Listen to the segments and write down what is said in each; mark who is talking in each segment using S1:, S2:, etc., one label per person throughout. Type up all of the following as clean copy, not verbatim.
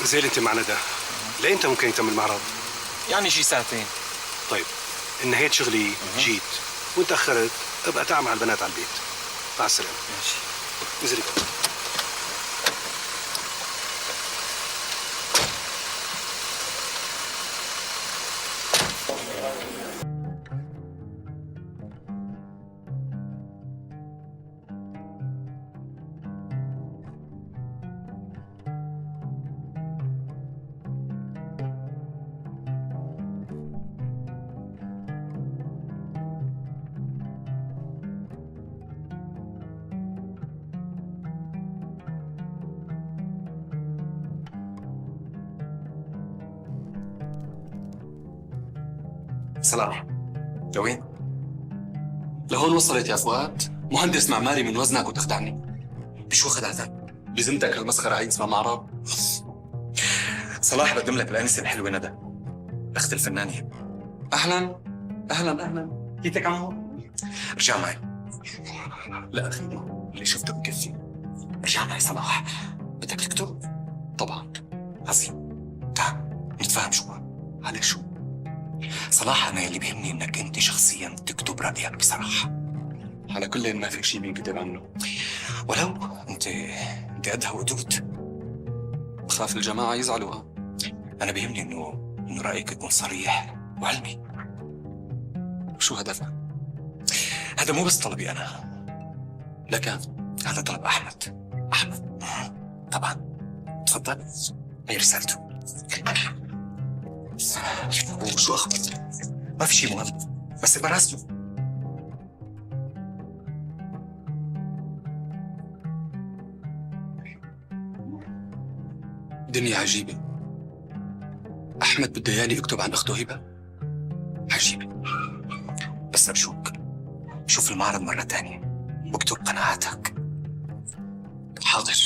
S1: نزيل انت مع ندى. لامتى ممكن يتم المعرض؟
S2: يعني شي ساعتين.
S1: طيب انهيت شغلي جيت وانت اخرت، ابقى تعال مع البنات على البيت. مع السلامه.
S2: ماشي.
S1: نزلي.
S3: صلاح، لوين؟ لهون وصلت يا فؤاد. مهندس معماري من وزنك وتخدعني. مش واخد على ذاك؟ بذمتك هالمسخرة هي اسمها معرض؟
S2: صلاح بقدم لك الانسه الحلوه ندى، اخت الفنانه.
S3: اهلا اهلا اهلا، كيفك عمو؟
S2: رجع معي.
S3: لا اخي،
S2: اللي شفته بكفي.
S3: رجع معي صلاح. بدك تكتب؟ طبعا.
S2: عظيم. تعال نتفاهم شوي.
S3: على شو؟
S2: صلاح انا اللي بيهمني انك انت شخصيا تكتب رايك بصراحه.
S3: على كل ما في شيء بينكتب عنه.
S2: ولو انت قدها وقدود.
S3: بخاف الجماعة يزعلوا.
S2: انا بيهمني انه رايك يكون صريح وعلمي.
S3: شو هدفك؟
S2: هذا مو بس طلبي انا،
S3: لكن
S2: هذا طلب احمد. احمد طبعا. تفضل، هي رسالته. وشو اخبر؟ ما في شيء مهم، بس براسله.
S3: دنيا عجيبة. أحمد بده ياني أكتب عن أخته هبة.
S2: عجيبة، بس أرجوك شوف المعرض مرة تانية واكتب قناعاتك.
S3: حاضر.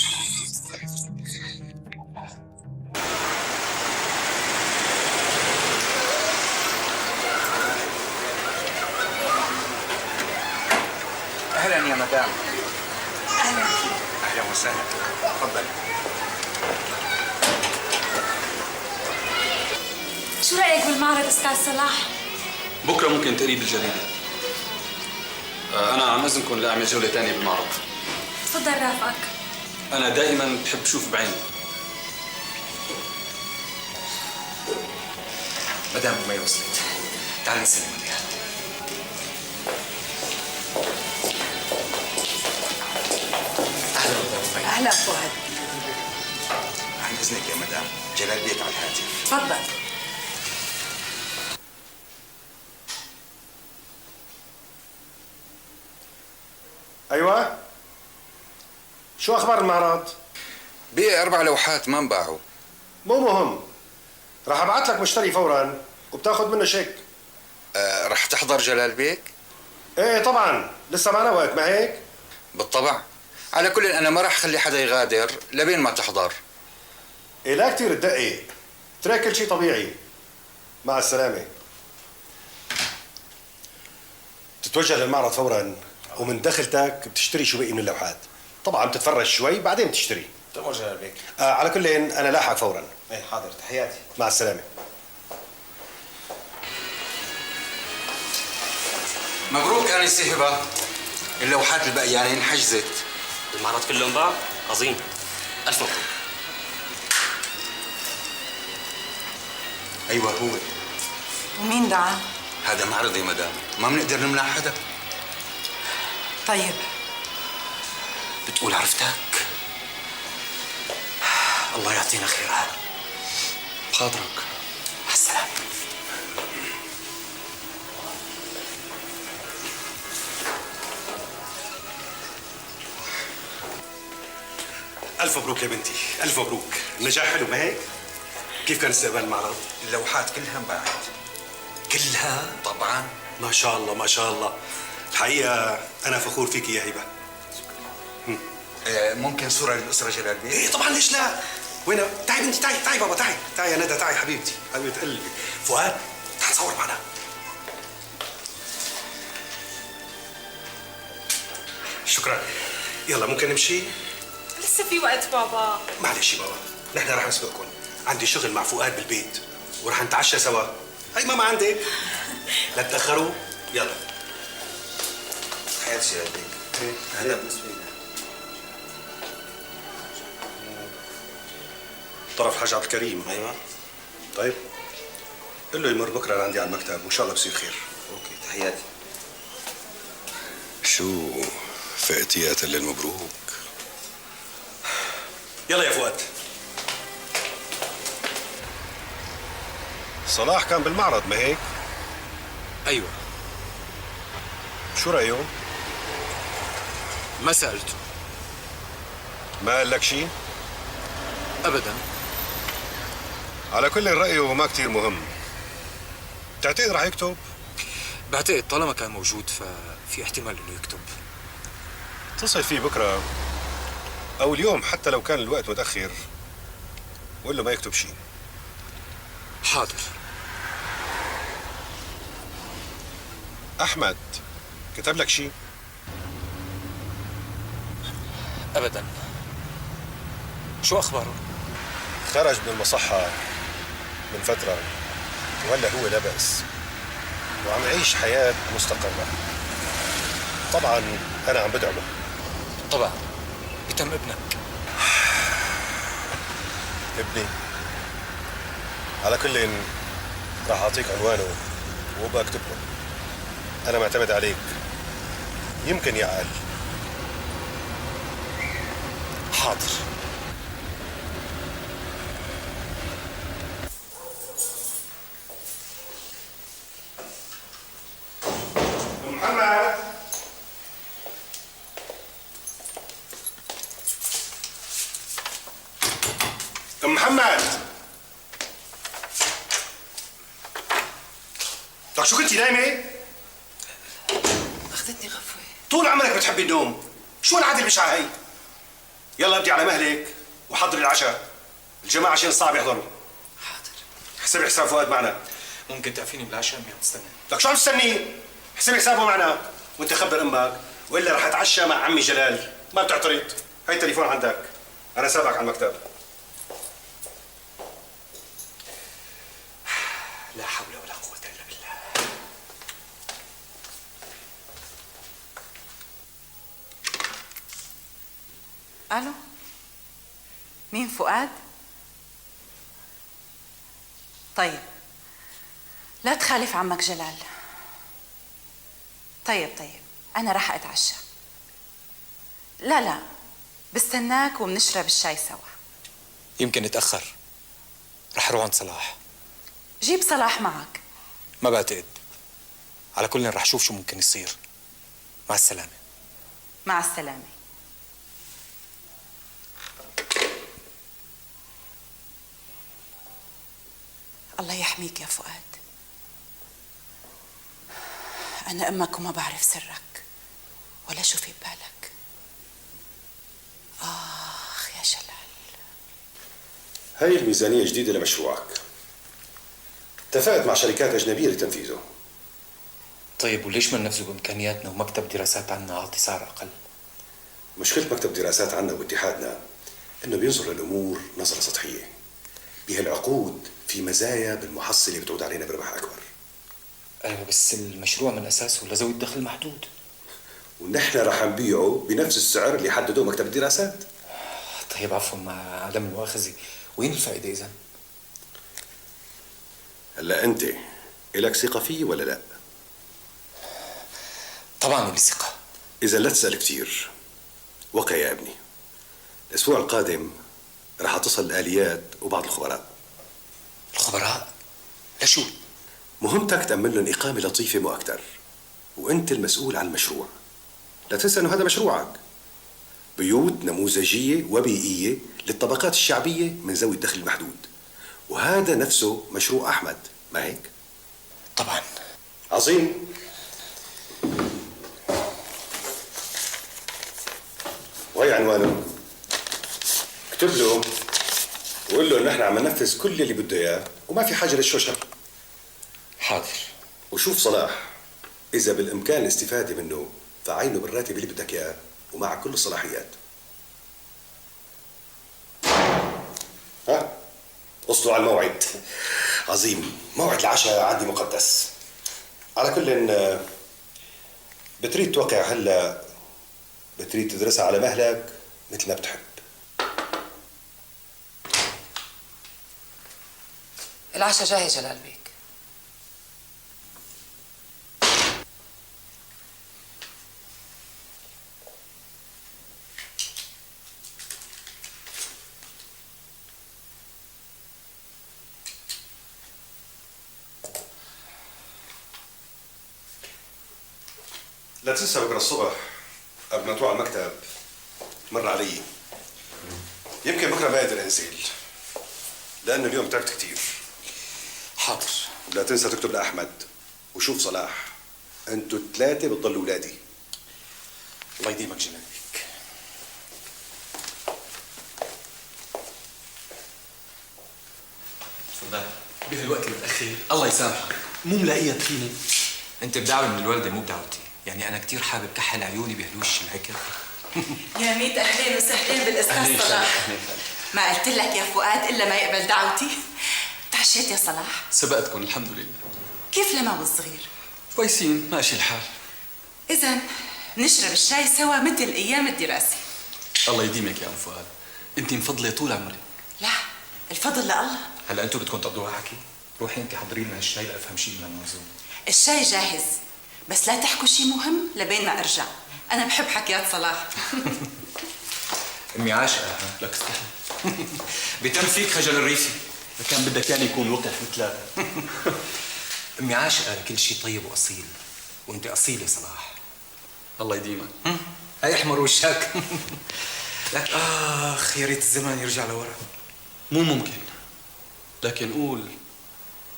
S2: أهلا يا مدام.
S4: أهلا.
S2: أهلا وسهلا، تفضل.
S4: شو رأيك بالمعرض أستاذ صلاح؟
S3: بكرة ممكن تقري بالجريدة. أنا عم أذنكم لأعمل جولة تانية بالمعرض.
S4: تفضل رافقك.
S3: أنا دائما بحب أشوف بعيني.
S2: مدام أمي وصلت، تعالي نسلم عليها. أهلا مدام أمي.
S4: أهلا فؤاد.
S2: عن إذنك يا مدام، جلال بيك على الهاتف.
S4: تفضل.
S1: ايوه، شو اخبار المعرض؟
S5: بقي 4 لوحات ما انباعوا.
S1: مو مهم، راح ابعث لك مشتري فورا وبتاخذ منه شيك.
S5: رح تحضر جلال بيك؟
S1: ايه طبعا، لسه معنا وقت ما هيك؟
S5: بالطبع. على كل انا ما رح خلي حدا يغادر لبين ما تحضر.
S1: ايه لا كثير تدقق، ترك كل شيء طبيعي. مع السلامة. تتوجه للمعرض فورا ومن دخلتك بتشتري شو بقي من اللوحات. طبعا بتتفرج شوي بعدين بتشتري.
S6: تمام جلال بيك.
S1: على كل انا لاحق فورا.
S6: ايه حاضر، تحياتي.
S1: مع السلامة.
S5: مبروك انسة هبة، اللوحات البقيانين حجزت.
S7: المعرض كله انباع؟ عظيم، ألف مبروك.
S5: ايوه هو.
S4: ومين دعا؟
S5: هذا معرض يا مدام، ما بنقدر نمنع حدا.
S4: طيب.
S2: بتقول عرفتك؟ الله يعطينا خيرها.
S3: بخاطرك.
S2: مع السلامة.
S1: ألف مبروك يا بنتي، ألف مبروك. النجاح حلو ما هيك؟ كيف كان استقبال المعرض؟
S5: اللوحات كلها انباعت.
S1: كلها؟
S5: طبعا.
S1: ما شاء الله ما شاء الله. الحقيقة أنا فخور فيك يا هبة.
S5: ممكن صورة للأسرة جلال بيك؟
S1: إيه طبعا، ليش لا؟ وين؟ تعي بنتي، تعي بابا، تعي يا ندى، تعي حبيبتي، حبيبة قلبي. فؤاد، تعال صور معنا. شكرا. يلا ممكن نمشي؟
S4: لسه في وقت بابا.
S1: معلش يا بابا، نحن رح نسبقكم. عندي شغل مع فؤاد بالبيت ورح نتعشى سوا. هي ماما عندك، لا تتاخروا. يلا.
S6: تحياتي سيادة البيك. هذا بالنسبة لنا.
S1: طرف حاج عبد الكريم.
S6: ايوه.
S1: طيب قل له يمر بكره لعندي على المكتب وان شاء الله بصير خير.
S6: اوكي تحياتي.
S1: شو فاتيات المبروك. يلا يا فؤاد. صلاح كان بالمعرض ما هيك؟
S3: ايوه.
S1: شو رأيه؟
S3: ما سالته
S1: ما قال لك شيء؟
S3: ابدا.
S1: على كل رأيه ما كتير مهم. بتعتقد رح يكتب؟
S3: بعتقد طالما كان موجود ففي احتمال انه يكتب.
S1: اتصل فيه بكره او اليوم حتى لو كان الوقت متأخر وقول له ما يكتب شيء.
S3: حاضر.
S1: احمد كتب لك شيء؟
S3: ابدا. شو اخباره؟
S1: خرج من المصحة من فترة ولا هو لا بأس وعم يعيش حياة مستقرة. طبعا أنا عم بدعمه.
S3: طبعا. بتم ابنك.
S1: ابني على كل راح أعطيك عنوانه وبقى أكتب له. أنا معتمد عليك، يمكن يعقل.
S3: حاضر.
S1: محمد محمد لك شو كنتي نايمة؟
S4: اخذتني غفوة.
S1: طول عمرك بتحبي النوم، شو العادة البشعة هي؟ يلا ابدي على مهلك وحضري العشاء، الجماعة عشان صعب يحضروا.
S4: حاضر.
S1: حسبي حساب فؤاد معنا.
S3: ممكن تعفيني بالعشاء؟ اني عم تستنى.
S1: لك شو عم تستني؟ حسبي حسابه معنا وانت خبر امك والا رح اتعشى مع عمي جلال. ما بتعترض؟ هاي التليفون عندك، انا سابقك على المكتب. لا حول ولا قوة الا بالله.
S4: الو، مين؟ فؤاد؟ طيب لا تخالف عمك جلال. طيب انا رح اتعشى. لا بستناك وبنشرب الشاي سوا.
S3: يمكن اتاخر. رح اروح عند صلاح.
S4: جيب صلاح معك.
S3: ما بعتقد. على كل رح اشوف شو ممكن يصير. مع السلامه.
S4: مع السلامة. الله يحميك يا فؤاد. أنا أمك وما بعرف سرك ولا شو في ببالك. آخ يا جلال.
S1: هاي الميزانية جديدة لمشروعك. اتفقت مع شركات أجنبية لتنفيذه.
S3: طيب وليش ما ننفذه بامكانياتنا ومكتب دراسات عنا اعطي سعر اقل؟
S1: مشكلة مكتب دراسات عنا واتحادنا إنه بينظر للأمور نظرة سطحية. بهالعقود في مزايا بالمحصلة بتعود علينا بربح أكبر.
S3: ايوه بس المشروع من اساسه لذوي الدخل محدود.
S1: ونحن رح نبيعه بنفس السعر اللي حدده مكتب الدراسات.
S3: طيب عفوا مع عدم المؤاخذه، وين الفائده اذا؟
S1: هلا أنت إلك ثقة فيه ولا لا؟
S3: طبعا لي ثقه.
S1: إذا لا تسأل كتير. وقع يا ابني. الأسبوع القادم رح أتصل الآليات وبعض الخبراء.
S3: الخبراء؟ لشو؟
S1: مهمتك تأمن لهم إقامة لطيفة مو أكتر. وأنت المسؤول عن المشروع. لا تنسى أنه هذا مشروعك. بيوت نموذجية وبيئية للطبقات الشعبية من ذوي الدخل المحدود. وهذا نفسه مشروع أحمد، ما هيك؟
S3: طبعا.
S1: عظيم. وهي عنوانه. اكتب له وقول له إن احنا عم ننفذ كل اللي بده إياه وما في حاجة للشوشرة.
S3: حاضر.
S1: وشوف صلاح إذا بالإمكان الاستفادة منه فعينه بالراتب اللي بدك إياه ومع كل الصلاحيات. ها؟ وصلوا على الموعد. عظيم، موعد العشاء عندي مقدس. على كل بتريد توقع هلا، بتريد تدرسها على مهلك مثل ما بتحب.
S4: العشاء جاهز جلال بيك.
S1: لا تنسى بكره الصبح قبل ما تروح على المكتب مر علي. يمكن بكره ما اقدر انزل لانه اليوم تعبت كثير.
S3: حاضر.
S1: لا تنسى تكتب لاحمد وشوف صلاح، انتوا الثلاثه بتضلوا اولادي.
S2: الله يديمك جلال بيك.
S3: تفضل. بهالوقت المتأخر الله يسامحك، مو ملاقيها تخينة.
S2: انت بدعوة من الوالدة مو بدعوتي، يعني انا كتير حابب كحل عيوني بهالوش العكر.
S4: يا ميت اهلين وسهلين
S3: أهلين
S4: بالاستاذ
S3: وسهلين،
S4: صلاح.
S3: أهلين وسهلين.
S4: ما قلت لك يا فؤاد الا ما يقبل دعوتي. تعشيت يا صلاح؟
S3: سبقتكم الحمد لله.
S4: كيف لما والصغير؟
S3: كويسين، ماشي الحال.
S4: اذا نشرب الشاي سوا مثل ايام الدراسه.
S3: الله يديمك يا ام فؤاد، انت مفضله طول عمري.
S4: لا، الفضل لله.
S2: هلا انتوا بدكم تقضوها حكي؟ روحي انت حضري لنا الشاي لافهم شيء من الموضوع.
S4: الشاي جاهز، بس لا تحكوا شيء مهم لبين ما ارجع. انا بحب حكيات صلاح.
S2: امي عاشقة. ها؟
S3: لك استحي.
S2: بيتم فيك خجل الريفي.
S3: كان بدك يعني يكون وقح مثلك.
S2: امي عاشقة لكل شيء طيب واصيل، وانت اصيل يا صلاح.
S3: الله يديمك.
S2: هاي احمر وشك. لك اخ يا ريت الزمن يرجع لورا.
S3: مو ممكن، لكن قول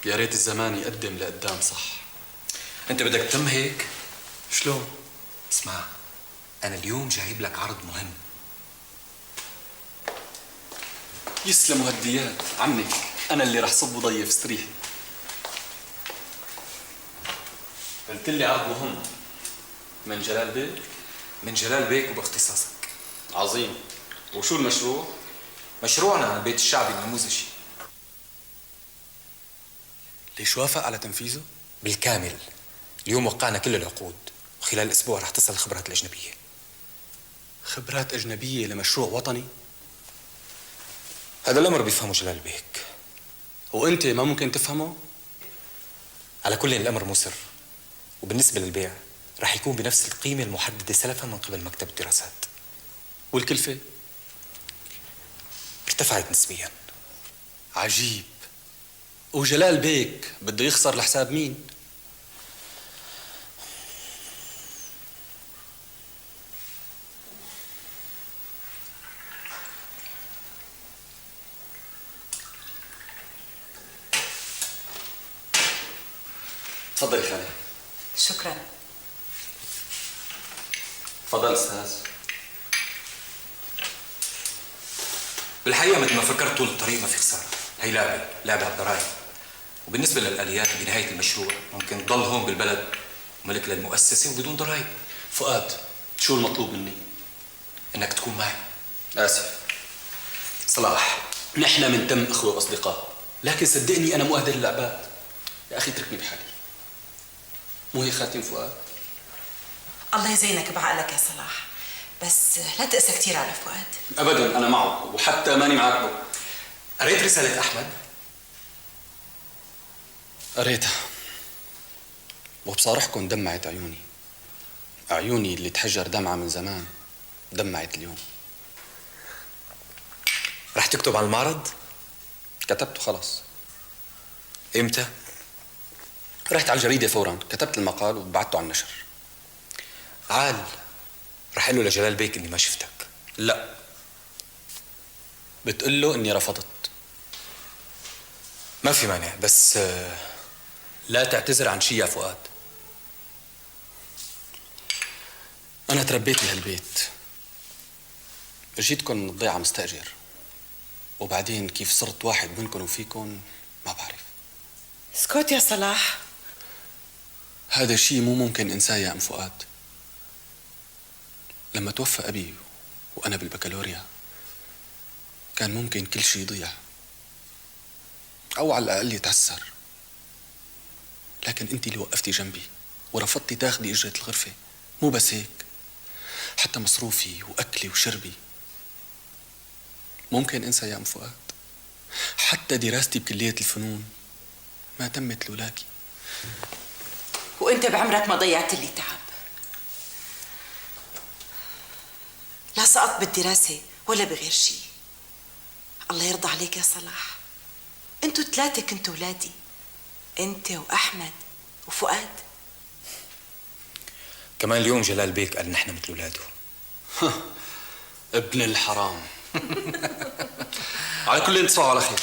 S3: يا ريت الزمان يقدم لقدام. صح.
S2: انت بدك تتم هيك؟
S3: شلون؟
S2: اسمع، انا اليوم جايب لك عرض مهم.
S3: يسلموا هالديات عمك، انا اللي رح صب وضيف. استريحي. قلت لي عرض مهم من جلال بيك؟
S2: من جلال بيك وباختصاصك.
S3: عظيم. وشو المشروع؟
S2: مشروعنا البيت الشعبي النموذجي.
S3: ليش وافق على تنفيذه؟
S2: بالكامل. اليوم وقعنا كل العقود، وخلال اسبوع رح تصل الخبرات الاجنبيه.
S3: خبرات أجنبية لمشروع وطني؟
S2: هذا الامر بيفهمه جلال بيك.
S3: وأنت ما ممكن تفهمه؟
S2: على كل الامر مو سر، وبالنسبه للبيع رح يكون بنفس القيمه المحدده سلفا من قبل مكتب الدراسات.
S3: والكلفة؟
S2: ارتفعت نسبيا.
S3: عجيب. وجلال بيك بده يخسر لحساب مين؟ تفضلي خالي.
S4: شكرا.
S3: تفضل استاذ.
S2: بالحقيقه مثل ما فكرت طول الطريق ما في خساره. هي لعبه على الضرائب. وبالنسبه للاليات بنهايه المشروع ممكن تضل هون بالبلد ملك للمؤسسه وبدون ضرائب.
S3: فؤاد، شو المطلوب مني؟
S2: انك تكون معي.
S3: آسف.
S2: صلاح،
S3: نحن من تم أخوة وأصدقاء، لكن صدقني أنا مو أهل اللعبات. يا أخي اتركني بحالي. مو هي خاتم فؤاد؟
S4: الله يزينك بعقلك يا صلاح، بس لا تقسى كثير على فؤاد.
S3: أبدا، أنا معه وحتى ماني معاتبه.
S2: قريت رساله احمد؟
S3: قريتها وبصارحكم دمعت عيوني. عيوني اللي تحجر دمعة من زمان دمعت اليوم.
S2: رح تكتب عن المعرض؟
S3: كتبته خلص.
S2: امتى؟
S3: رحت على الجريدة فورا، كتبت المقال وبعته على النشر.
S2: عال، رح اقول له لجلال بيك اني ما شفتك.
S3: لا، بتقول له اني رفضت.
S2: ما في مانع، بس
S3: لا تعتذر عن شي يا فؤاد. انا تربيت بهالبيت، جيتكم من الضيعة مستأجر، وبعدين كيف صرت واحد منكم وفيكم ما بعرف.
S4: اسكت يا صلاح.
S3: هذا شيء مو ممكن انساه يا ام فؤاد. لما توفى ابي وانا بالبكالوريا كان ممكن كل شيء يضيع، أو على الأقل يتعسر. لكن أنت اللي وقفتي جنبي ورفضتي تاخدي إجرة الغرفة. مو بس هيك، حتى مصروفي وأكلي وشربي. ممكن أنسى يا أم فؤاد؟ حتى دراستي بكلية الفنون ما تمت لولاكي.
S4: وانت بعمرك ما ضيعت لي تعب. لا سقطت بالدراسة ولا بغير شيء. الله يرضى عليك يا صلاح، انتوا ثلاثة كنتوا ولادي، انت وأحمد وفؤاد.
S2: كمان اليوم جلال بيك قال نحن مثل اولاده.
S3: ابن الحرام. على كل تصبحوا على خير.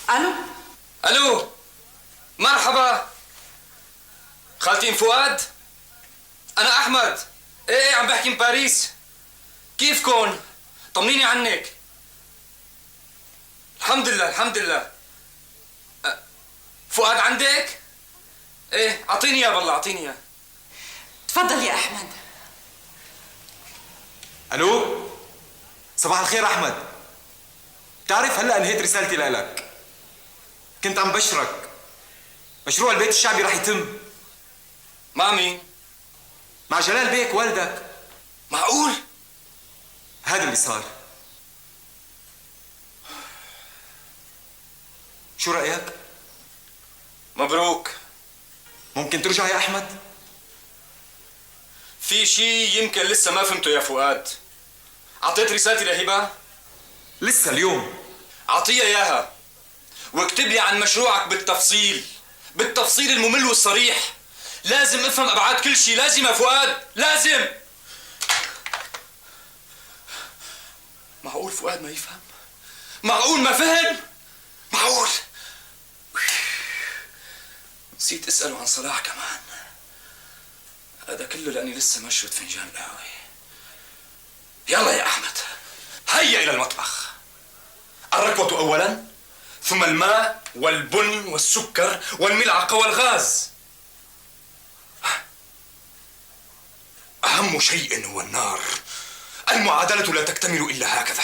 S4: الو.
S5: الو، مرحبا خالتي فؤاد، انا احمد. ايه عم بحكي من باريس. كيفكن؟ طمنيني عنك. الحمد لله الحمد لله. فؤاد عندك؟ ايه اعطيني اياه، بالله اعطيني اياه.
S4: تفضل يا أحمد.
S8: الو، صباح الخير احمد. بتعرف هلا انهيت رسالتي لك. كنت عم بشرك مشروع البيت الشعبي رح يتم.
S5: مع مين؟
S8: مع جلال بيك والدك.
S5: معقول؟
S8: هذا اللي صار. شو رأيك؟
S5: مبروك.
S8: ممكن ترجع يا احمد؟
S5: في شيء يمكن لسه ما فهمته يا فؤاد. اعطيت رسالتي لهبه؟
S8: لسه اليوم.
S5: اعطيها اياها واكتب لي عن مشروعك بالتفصيل، بالتفصيل الممل والصريح. لازم افهم ابعاد كل شيء، لازم يا فؤاد، لازم. معقول فؤاد ما يفهم؟ معقول ما فهم؟ معقول؟ نسيت اساله عن صلاح كمان. هذا كله لاني لسه ما شربت فنجان قهوه. يلا يا احمد، هيا الى المطبخ. الركوه اولا، ثم الماء والبن والسكر والملعقه والغاز. اهم شيء هو النار. المعادله لا تكتمل الا هكذا.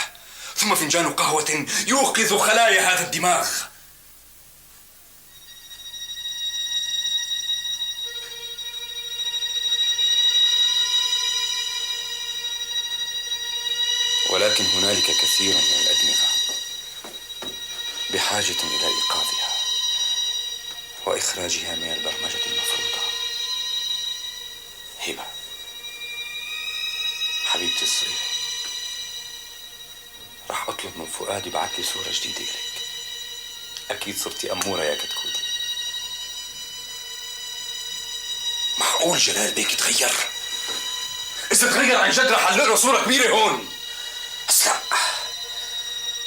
S5: ثم فنجان قهوه يوقظ خلايا هذا الدماغ.
S2: ولكن هنالك كثير من الأدمغة بحاجة إلى إيقاظها وإخراجها من البرمجة المفروضة. هبة حبيبتي الصغيرة، راح أطلب من فؤاد يبعث لي صورة جديدة إليك. أكيد صرتي أمورة يا كتكوتي.
S5: معقول جلال بيك يتغير؟ إذا تغير عن جد رح أعلق له صورة كبيرة هون. بس لا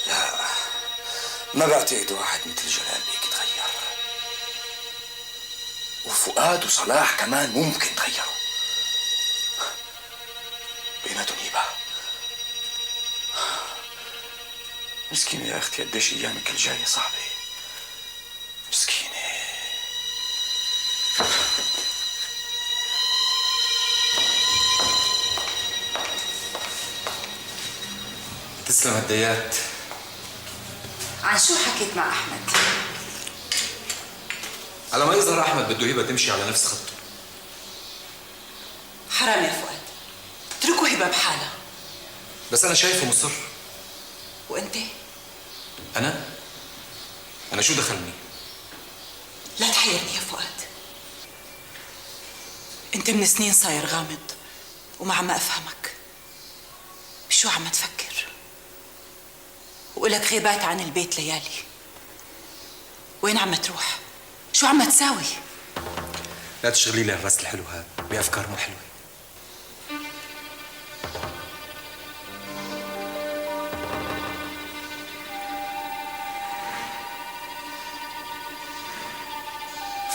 S5: لا، ما بعتقد واحد مثل جلال بيك يتغير. وفؤاد وصلاح كمان ممكن يتغيروا. بيناتهم هبة. مسكينة يا أختي، قديش أيامك الجاية صعبة. مسكينة.
S2: تسلم هالديات.
S4: عن شو حكيت مع أحمد؟
S2: على ما يظهر أحمد بده هبة تمشي على نفس خطه.
S4: حرام يا فؤاد، اتركوا هبة بحالها.
S2: بس أنا شايفه مصر.
S4: وأنت؟
S2: أنا شو دخلني؟
S4: لا تحيرني يا فؤاد. أنت من سنين صاير غامض وما عم أفهمك. بشو عم تفكر؟ وإلك غيبات عن البيت ليالي. وين عم تروح؟ شو عم تساوي؟
S2: لا تشغلي لي الراس الحلو هذا بأفكار مو حلوة.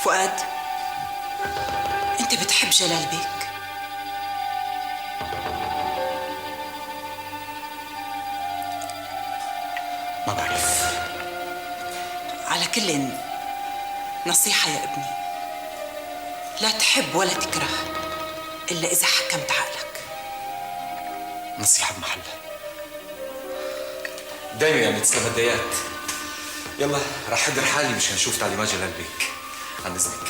S4: فؤاد، انت بتحب جلال بيك؟
S2: ما بعرف.
S4: على كل نصيحة يا ابني، لا تحب ولا تكره إلا إذا حكمت عقلك.
S2: نصيحة بمحلها. دايما يا متسلم الديات. يلا رح احضر حالي مشان اشوف تعليمات جلال بيك. عن اذنك.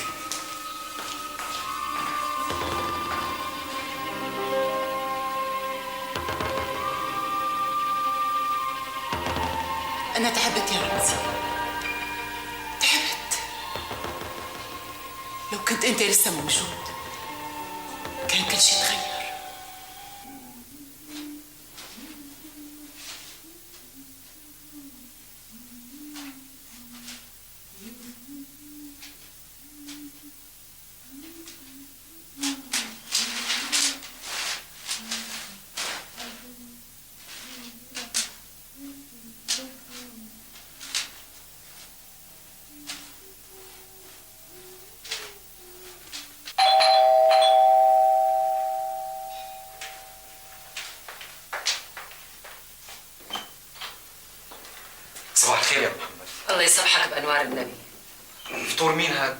S4: أنا تعبت يا رمزي، تعبت. لو كنت أنت لسه موجود كان كل شيء تغير.
S2: صباح الخير يا محمد.
S9: الله يصبحك بأنوار النبي.
S2: فطور مين هاد؟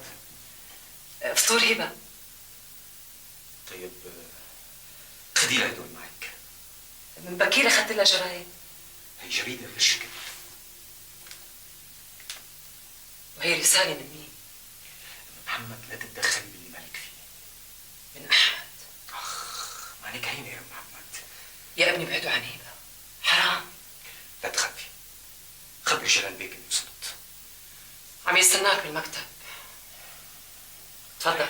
S9: فطور هبة.
S2: طيب خدي لها هدول معك.
S9: من بكير أخذت لها جرايد.
S2: هي جريدة غير شكل.
S9: وهي رسالة من مين؟
S2: محمد لا تتدخلي باللي مالك فيه.
S9: من أحمد.
S2: مالك هينة يا محمد.
S9: يا ابني ابعدوا عن هبة، حرام.
S2: لا تخافي. خبري جلال بيك اني وصلت.
S9: عم يستناك بالمكتب. تفضل.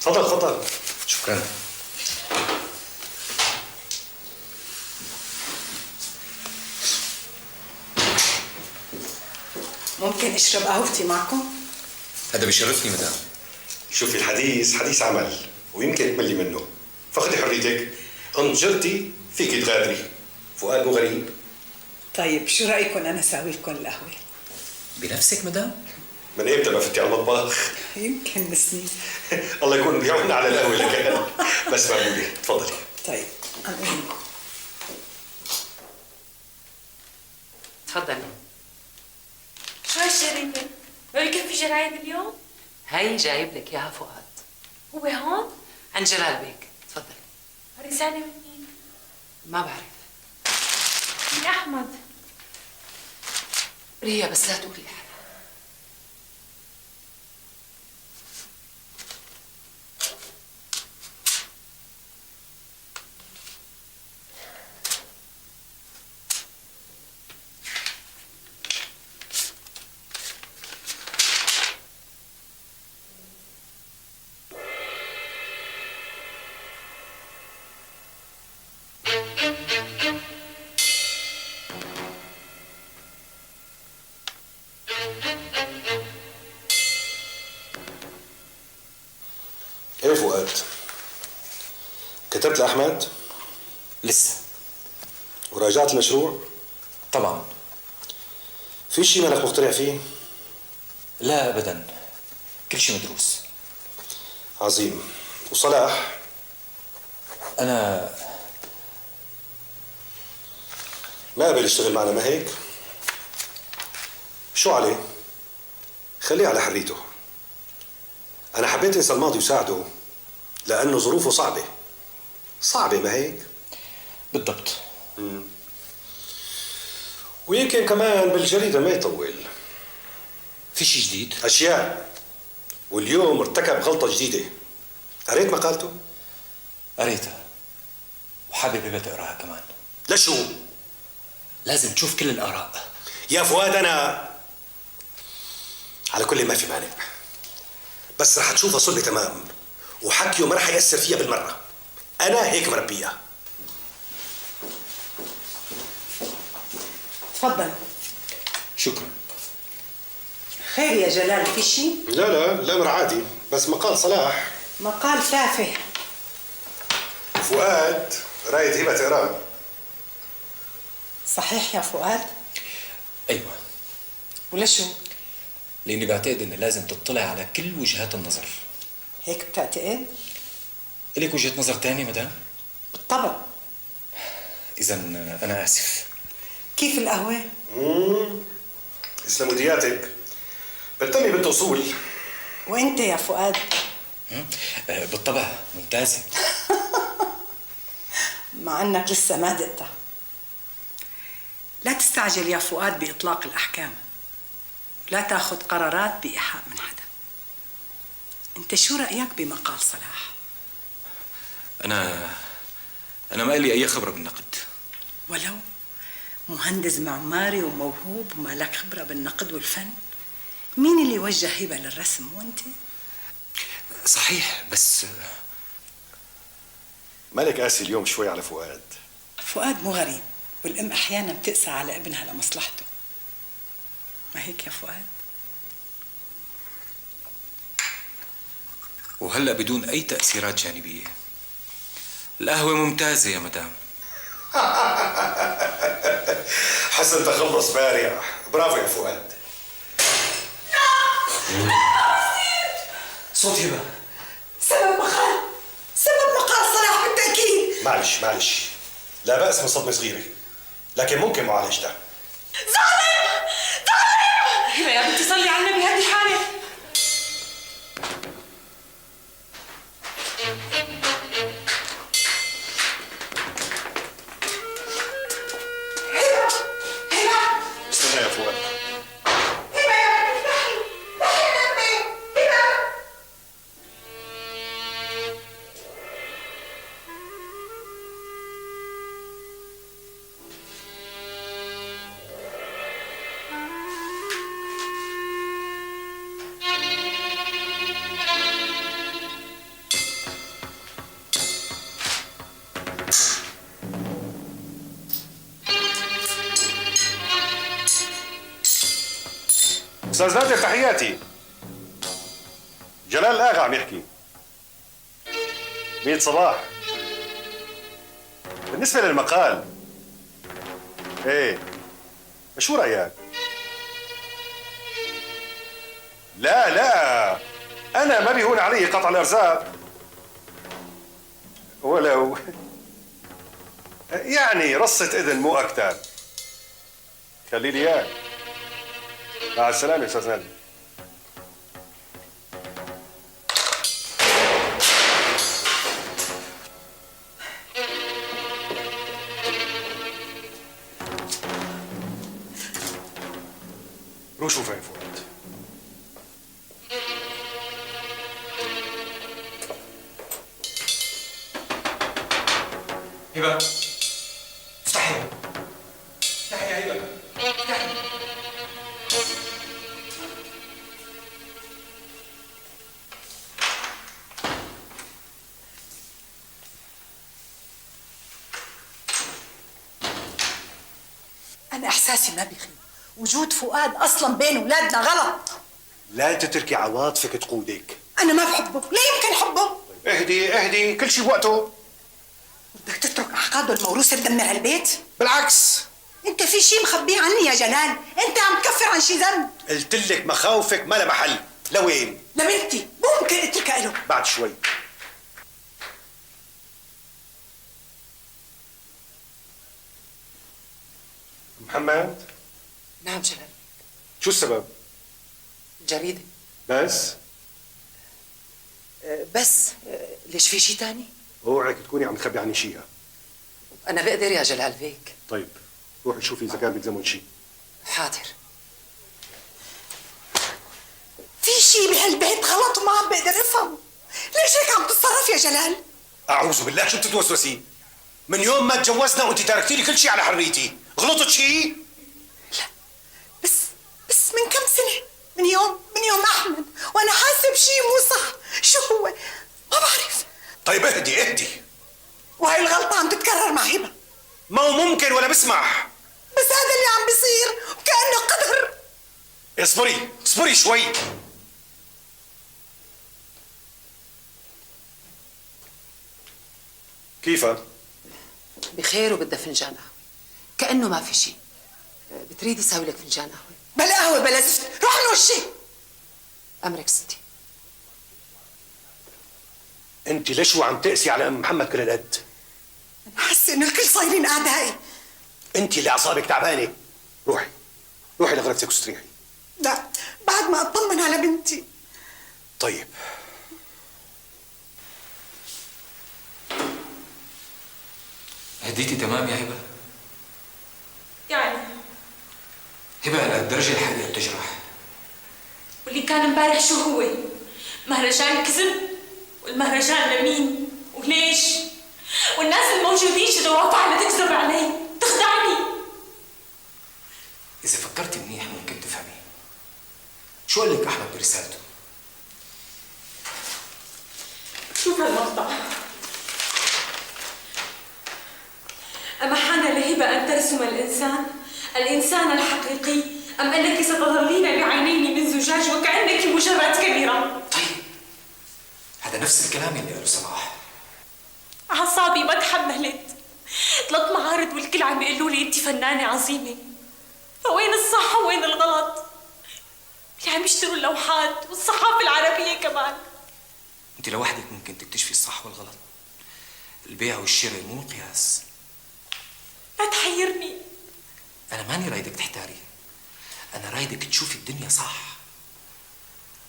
S1: تفضل تفضل.
S2: شكرا.
S4: ممكن أشرب قهوتي معكم؟
S2: هذا بيشرفني مدام.
S1: شوفي الحديث حديث عمل ويمكن تملي منه، فخذي حريتك. انت جرتي فيك تغادري. فؤاد مو غريب.
S4: طيب شو رأيكم أنا ساوي لكم القهوة؟
S2: بنفسك مدام؟
S1: من ايمتى ما فتي على المطبخ؟
S4: يمكن من سنين.
S1: الله يكون بيعونا على القهوه لك. بس مقبولة، تفضلي.
S4: طيب أقول.
S9: تفضلي.
S10: شو هالجريدة؟ ما بكفي جرايد اليوم؟
S9: هي جايب لك إياها فؤاد.
S10: هو هون؟
S9: عن جلال بيك. تفضلي.
S10: رسالة من مين؟
S9: ما بعرف.
S10: من أحمد.
S9: ريا بس لا تقولي لحدا.
S1: ايه فؤاد، كتبت لأحمد؟
S2: لسه.
S1: وراجعت المشروع؟
S2: طبعا.
S1: في شيء مالك مقتنع فيه؟
S2: لا ابدا، كل شيء مدروس.
S1: عظيم. وصلاح؟
S2: انا
S1: ما قبل يشتغل معنا، ما هيك؟ شو عليه؟ خليه على حريته. أنا حبيت أنسى الماضي وساعده لأنه ظروفه صعبة. صعبة، ما هيك؟
S2: بالضبط.
S1: ويمكن كمان بالجريدة ما يطول.
S2: في شيء جديد؟
S1: أشياء. واليوم ارتكب غلطة جديدة. قريت مقالته؟
S2: قريتها وحابب هبة تقراها كمان.
S1: لشو؟
S2: لازم تشوف كل الآراء.
S1: يا فؤاد أنا على كل ما في مانع، بس رح تشوفها صلبة تمام، وحكيه ما رح يأثر فيها بالمرة. أنا هيك مربيها.
S4: تفضل.
S2: شكرا.
S4: خير يا جلال، في شيء؟
S1: لا الأمر عادي، بس مقال صلاح
S4: مقال تافه.
S1: فؤاد رايد هبة إيران.
S4: صحيح يا فؤاد؟
S2: ايوه.
S4: ولشو؟
S2: لاني بعتقد ان لازم تطلع على كل وجهات النظر.
S4: هيك بتعتقد؟
S2: الك وجهة نظر تانية مدام؟
S4: بالطبع.
S2: اذا انا اسف.
S4: كيف القهوة؟
S1: اسلموا دياتك، بتمي بنت أصول.
S4: وانت يا فؤاد؟
S2: بالطبع ممتازة.
S4: مع انك لسه ما دقتها. لا تستعجل يا فؤاد بإطلاق الأحكام، لا تاخذ قرارات بإيحاء من حدا. انت شو رأيك بمقال صلاح؟
S2: انا ما لي اي خبرة بالنقد.
S4: ولو مهندس معماري وموهوب وما لك خبرة بالنقد والفن؟ مين اللي وجه هبة للرسم وانت؟
S2: صحيح، بس
S1: مالك قاسي اليوم شوي على فؤاد؟
S4: فؤاد مو غريب، والأم أحيانا بتقسى على ابنها لمصلحته. ما هيك يا فؤاد؟
S2: وهلأ بدون أي تأثيرات جانبية، القهوة ممتازة يا مدام.
S1: حسن تخلص بارع، برافو يا فؤاد.
S5: صوت هبة.
S4: سبب مقال صلاح بالتأكيد.
S1: معلش لا بأس من صدمة صغيرة، لكن ممكن معالجتها.
S10: هبة يا بنتي صلي على النبي، هذه الحالة.
S1: استنى يا فؤاد. أستاذ نادر تحياتي. جلال الآغا عم يحكي. مين صباح؟ بالنسبة للمقال، ايه شو رأيك؟ لا أنا ما بيهون علي قطع الأرزاق، ولو يعني رصة إذن مو أكتر. خلي لي إياه. مع السلامة يا أستاذ نادر. روح شوفها يا فؤاد.
S8: هبة، افتحي افتحي يا هبة، افتحي.
S4: أنا إحساسي ما بيخيب، وجود فؤاد أصلا بين أولادنا غلط.
S1: لا تتركي عواطفك تقودك.
S4: أنا ما بحبه، لا يمكن حبه.
S1: اهدي كل شيء بوقته.
S4: بدك تترك أعقاده الموروثة تدمر البيت؟
S1: بالعكس،
S4: أنت في شيء مخبيه عني يا جلال، أنت عم تكفر عن شي ذنب.
S1: قلت لك مخاوفك ما لها محل. لوين؟
S4: لبنتي، مو ممكن اتركها له.
S1: بعد شوي. محمد،
S9: نعم جلال.
S1: شو السبب؟
S9: جريدة.
S1: بس
S9: بس ليش في شي تاني؟
S1: اوعك تكوني عم تخبي عني شيء.
S9: أنا بقدر يا جلال بيك.
S1: طيب روحي شوفي إذا كان بيلزمهم شيء.
S9: حاضر.
S4: في شيء بهالبيت غلط وما عم بقدر افهمه. ليش هيك عم تتصرف يا جلال؟
S1: أعوذ بالله، شو بتتوسوسي؟ من يوم ما تجوزنا وأنت تركتي لي كل شيء على حريتي، غلطت شيء؟
S4: لا، بس من كم سنة؟ من يوم أحمد وأنا حاسة بشيء مو صح. شو هو؟ ما بعرف.
S1: طيب اهدي.
S4: وهي الغلطة عم تتكرر مع هبة.
S1: ما هو ممكن ولا بسمح.
S4: بس
S11: هذا اللي عم بيصير وكأنه قدر.
S1: اصبري شوي. كيفها؟
S9: بخير وبدها فنجان قهوة، كأنه ما في شيء. بتريدي اسوي لك فنجان قهوة؟
S11: بلا قهوة بلا زفت، روح من وشي.
S9: أمرك ستي.
S1: انت ليش عم تقسي على ام محمد كل القد؟
S11: حاسة انه الكل صايرين اعدائي.
S1: انت اللي اعصابك تعبانه. روحي لغرفتك واستريحي.
S11: لا، بعد ما اطمن على بنتي.
S1: طيب.
S2: هديتي تمام يا هبه؟
S10: يعني
S2: هبه لهالدرجه الحقيقه بتجرح.
S10: واللي كان امبارح شو هو؟ مهرجان كذب؟ والمهرجان لمين؟ وليش؟ والناس الموجودين شو دوافع لتكذب علي؟ تخدعني.
S2: اذا فكرتي منيح ممكن تفهمي. شو قال لك احمد برسالته؟
S10: شوف هالمقطع. أما حان لهبة أن ترسم الإنسان الحقيقي، أم أنك ستظلين بعينين من زجاج وكأنك مجرد كاميرا؟
S2: طيب، هذا نفس الكلام اللي قاله صلاح.
S10: أعصابي ما تحملت. 3 معارض والكل عم بيقولوا لي أنت فنانة عظيمة. فوين الصح ووين الغلط؟ اللي عم يشتروا اللوحات والصحافة العربية كمان.
S2: انت لوحدك ممكن تكتشفي الصح والغلط. البيع والشراء مو مقياس.
S10: لا تحيرني.
S2: انا ماني رايدك تحتاري، انا رايدك تشوفي الدنيا صح.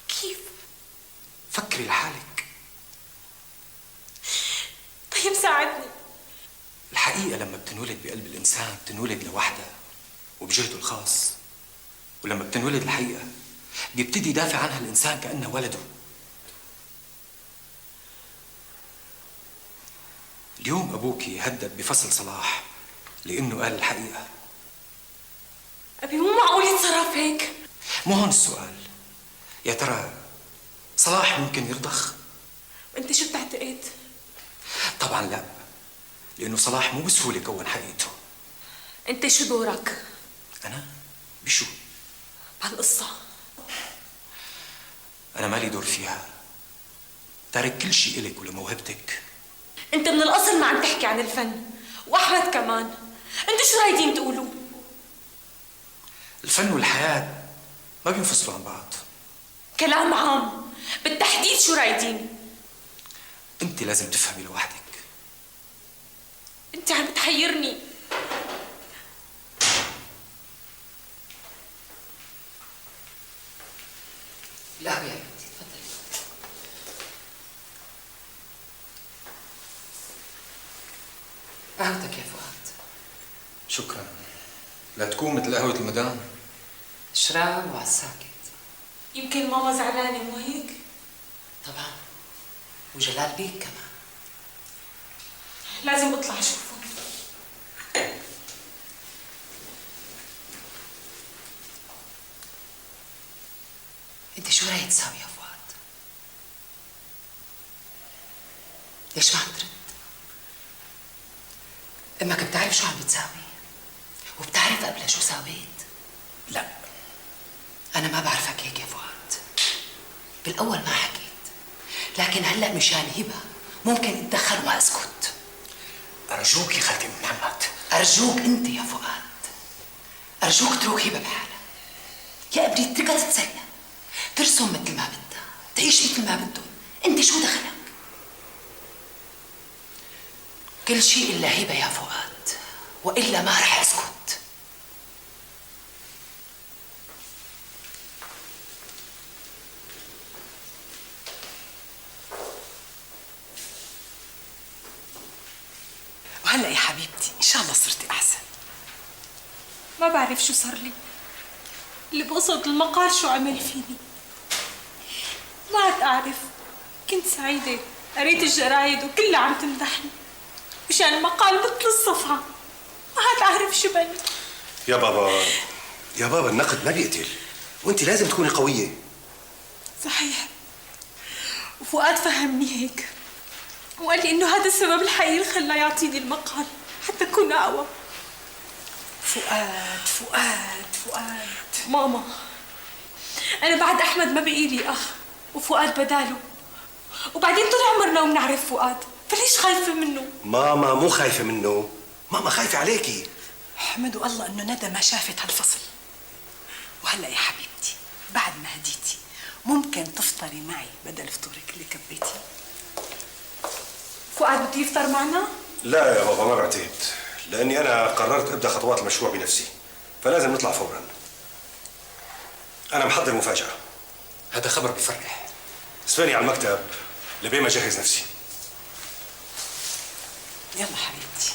S10: كيف؟
S2: فكري لحالك.
S10: طيب ساعدني.
S2: الحقيقة لما بتنولد بقلب الإنسان بتنولد لوحدها وبجهده الخاص، ولما بتنولد الحقيقة بيبتدي يدافع عنها الإنسان كأنه ولده. اليوم أبوكي هدد بفصل صلاح لأنه قال الحقيقة.
S10: أبي مو معقول يتصرف هيك.
S2: مو هون السؤال. يا ترى صلاح ممكن يرضخ؟
S10: وأنت شو بتعتقد؟
S2: طبعا لا، لأنه صلاح مو بسهولة كون حقيقته.
S10: أنت شو دورك؟
S2: أنا؟ بشو؟
S10: بهالقصة
S2: أنا مالي دور فيها. تارك كل شيء إلك ولموهبتك.
S10: أنت من الأصل ما عم تحكي عن الفن، وأحمد كمان. أنتوا شو رايدين تقولوا؟
S2: الفن والحياة ما بينفصلوا عن بعض.
S10: كلام عام، بالتحديد شو رايدين؟
S2: أنت لازم تفهمي لوحدك.
S10: أنت عم تحيرني.
S9: لا يا بنتي تفضلي. قهوتك يا فؤاد.
S2: شكرا. لا تكون مثل قهوة المدام.
S9: شراب وعلى الساكت.
S10: يمكن ماما زعلانة مو هيك؟
S9: طبعا، وجلال بيك كمان.
S10: لازم أطلع أشوفه.
S9: انت شو رايك تساوي يا فؤاد؟ ليش ما عم ترد؟ امك بتعرف شو عم بتساوي؟ وبتعرف قبل شو ساويت؟
S2: لا،
S9: انا ما بعرفك هيك يا فؤاد. بالاول ما حكيت، لكن هلا مشان هبه ممكن اتدخل وما اسكت.
S2: أرجوك يا خالتي محمد.
S9: ارجوك انت يا فؤاد، ارجوك اترك هبه بحالها. يا ابني اتركها تتسلى، ترسم مثل ما بدها، تعيش مثل ما بدهم. انت شو دخلك؟ كل شيء الا هبه يا فؤاد، والا ما رح اسكت. وهلا يا حبيبتي ان شاء الله صرتي احسن.
S10: ما بعرف شو صار لي. اللي بقصد المقال شو عمل فيني. ما عاد أعرف. كنت سعيدة، قريت الجرايد وكلها عم تمدحني مشان المقال مثل الصفحة. ما عاد أعرف شو بني.
S1: يا بابا النقد ما بيقتل، وانت لازم تكوني قوية.
S10: صحيح، وفؤاد فهمني هيك وقال لي إنه هذا السبب الحقيقي اللي خلاه يعطيني المقال حتى أكون أقوى. فؤاد ماما، أنا بعد أحمد ما بقي لي أخ وفؤاد بداله، وبعدين طول عمرنا وبنعرف فؤاد، فليش خايفة منه؟
S1: ماما مو خايفة منه، ماما خايفة عليكي.
S9: احمدوا الله انه ندى ما شافت هالفصل. وهلا يا حبيبتي بعد ما هديتي ممكن تفطري معي بدل فطورك اللي كبيتي.
S10: فؤاد بده يفطر معنا؟
S1: لا يا بابا ما بعتقد، لأني أنا قررت أبدأ خطوات المشروع بنفسي، فلازم نطلع فورا. أنا محضر مفاجأة.
S2: هذا خبر بفرح.
S1: اسباني على المكتب لبين ما أجهز نفسي.
S9: يلا حبيبتي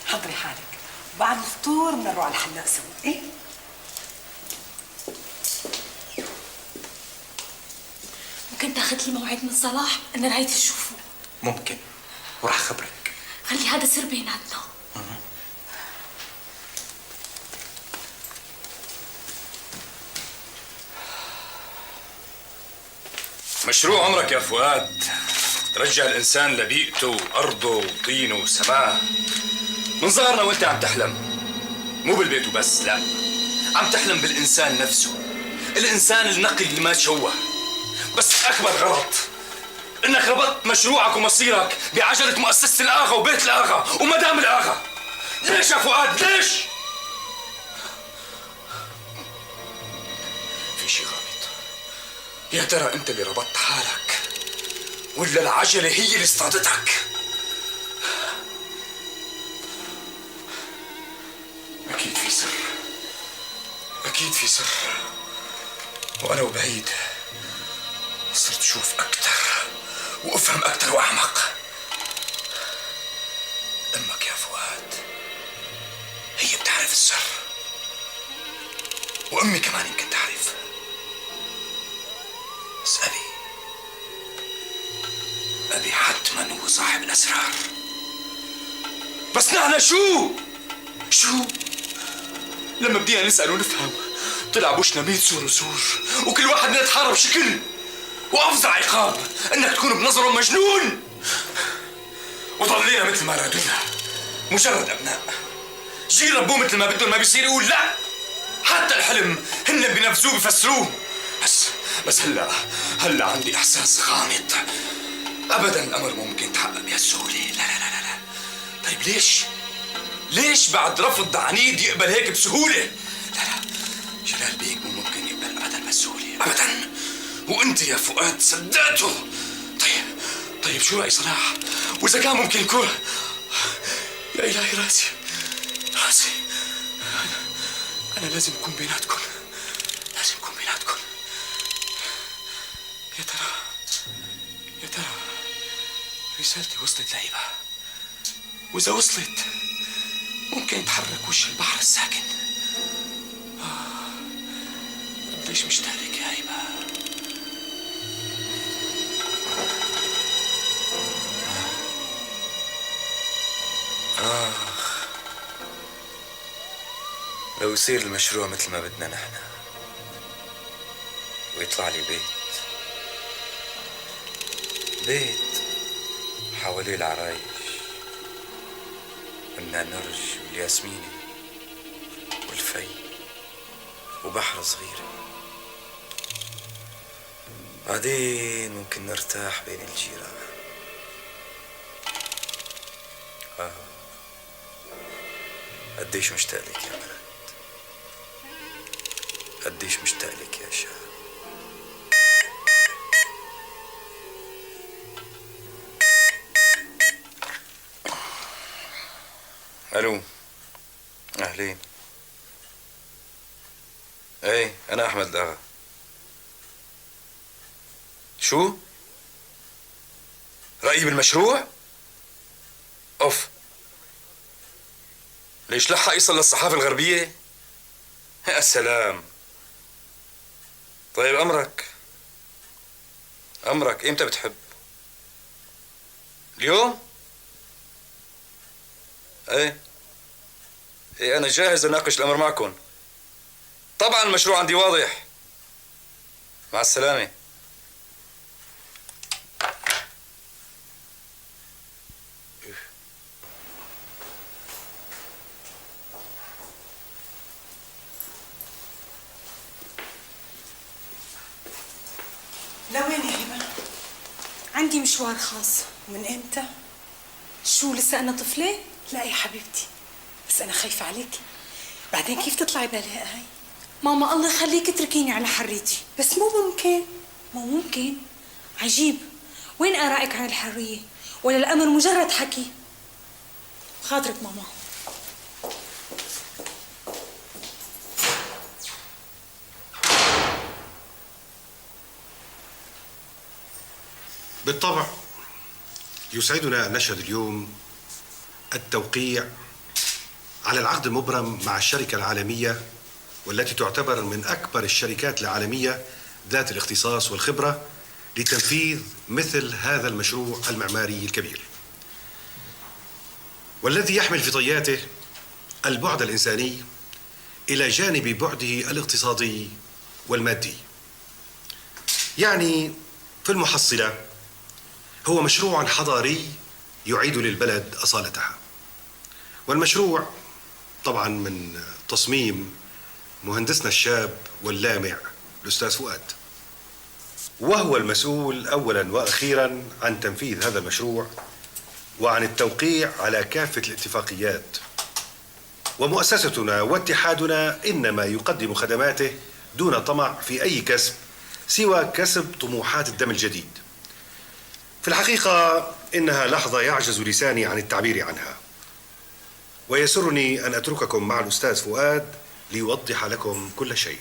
S9: حضري حالك، بعد الفطور بنروح على الحلاق سوا. ايه
S10: ممكن تاخذ لي موعد من صلاح؟ أنا رايت أشوفه.
S2: ممكن، وراح خبرك.
S10: خلي هذا سر بيناتنا.
S5: مشروع عمرك يا فؤاد رجع الإنسان لبيئته وأرضه وطينه وسماه. من ظهرنا وأنت عم تحلم، مو بالبيت وبس، لا، عم تحلم بالإنسان نفسه، الإنسان النقي اللي ما تشوه. بس أكبر غلط إنك ربطت مشروعك ومصيرك بعجلة مؤسسة الآغا وبيت الآغا ومدام الآغا. ليش يا فؤاد ليش؟ في شي غامض. يا ترى أنت اللي ربطت حالك ولا العجلة هي اللي اصطادتك؟ أكيد في سر، أكيد في سر، وأنا وبعيد صرت أشوف أكتر وأفهم أكتر وأعمق. أمك يا فؤاد هي بتعرف السر، وأمي كمان يمكن تعرف، بس أبي حتما هو صاحب الأسرار. بس نحن شو لما بدينا نسأل ونفهم طلع بوشنا 100 سور وسور، وكل واحد نتحارب شكل، وأفظع عقاب إنك تكون بنظره مجنون. وضلينا مثل ما رادونا مجرد أبناء، جيل ربوه مثل ما بدهم، ما بيصير يقول لا. حتى الحلم هن بينفذوه بيفسروه. بس هلا عندي إحساس غامض. أبدا الأمر ممكن يتحقق بهالسهولة، لا لا لا لا. طيب ليش بعد رفض عنيد يقبل هيك بسهولة؟ لا جلال بيك مو ممكن يقبل أبدا بهالسهولة أبدا، وأنت يا فؤاد صدقته. طيب شو رأي صلاح؟ وإذا كان ممكن يكون، يا إلهي راسي أنا لازم أكون بيناتكم، لازم أكون بيناتكم. يا ترى رسالتي وصلت لهيبة؟ وإذا وصلت ممكن يتحرك وش البحر الساكن. قديش مشتاق لك يا هيبة. لو يصير المشروع مثل ما بدنا نحن، ويطلع لي بيت حواليه العرايش والنانرج والياسميني والفي وبحر صغيرة. بعدين ممكن نرتاح بين الجيران. قديش مشتاق لك يا بلد، قديش مشتاق لك يا شاب. الو، اهلين. ايه انا احمد الاغا. شو رايي بالمشروع؟ اوف، ليش لحق يصل للصحافه الغربيه؟ يا سلام. طيب امرك امتى بتحب؟ اليوم؟ ايه انا جاهز اناقش الامر معكم. طبعا المشروع عندي واضح. مع السلامه.
S10: لوين يا هبه؟ عندي مشوار خاص. ومن امتى؟ شو لسه انا طفله؟ لا يا حبيبتي، بس انا خايفه عليكي. بعدين كيف تطلعي بالهاي؟ ماما الله يخليك اتركيني على حريتي. بس مو ممكن. عجيب، وين آرائك عن الحرية؟ ولا الأمر مجرد حكي؟ خاطرك ماما.
S1: بالطبع يسعدنا أن نشهد اليوم التوقيع على العقد المبرم مع الشركة العالمية والتي تعتبر من أكبر الشركات العالمية ذات الاختصاص والخبرة لتنفيذ مثل هذا المشروع المعماري الكبير، والذي يحمل في طياته البعد الإنساني إلى جانب بعده الاقتصادي والمادي. يعني في المحصلة هو مشروع حضاري يعيد للبلد أصالتها. والمشروع طبعا من تصميم مهندسنا الشاب واللامع الأستاذ فؤاد، وهو المسؤول أولا وأخيرا عن تنفيذ هذا المشروع وعن التوقيع على كافة الاتفاقيات. ومؤسستنا واتحادنا إنما يقدم خدماته دون طمع في أي كسب سوى كسب طموحات الدم الجديد. في الحقيقة إنها لحظة يعجز لساني عن التعبير عنها، ويسرني أن أترككم مع الأستاذ فؤاد ليوضح لكم كل شيء.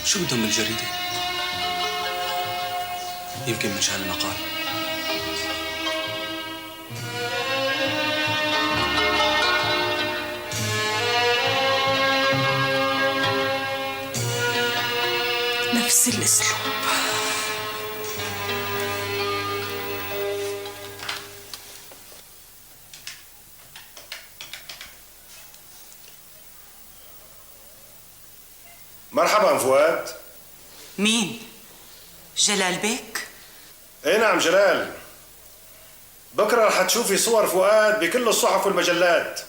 S3: شو بدهم من الجريدة؟ يمكن من شان المقال.
S10: نفس الأسلوب.
S1: مرحبا فؤاد.
S4: مين؟ جلال بيك؟
S1: ايه نعم جلال. بكره رح تشوفي صور فؤاد بكل الصحف والمجلات.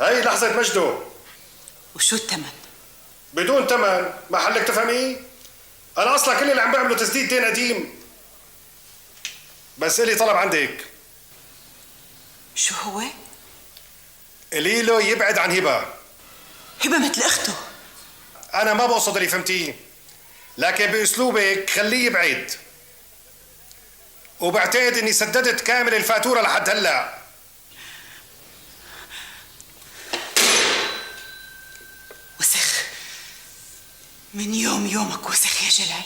S1: هاي لحظة مجده.
S4: وشو الثمن؟
S1: بدون ثمن، محلك تفهمي؟ أنا أصلا كل اللي عم بعمله تسديد دين قديم. بس إلي طلب عندك.
S4: شو هو؟
S1: قولي له يبعد عن هبة.
S4: هبة مثل أخته.
S1: أنا ما بقصد اللي فهمتيه، لكن بأسلوبك خليه يبعد. وبعتقد إني سددت كامل الفاتورة لحد هلا.
S4: من يومك وسخ يا جلال.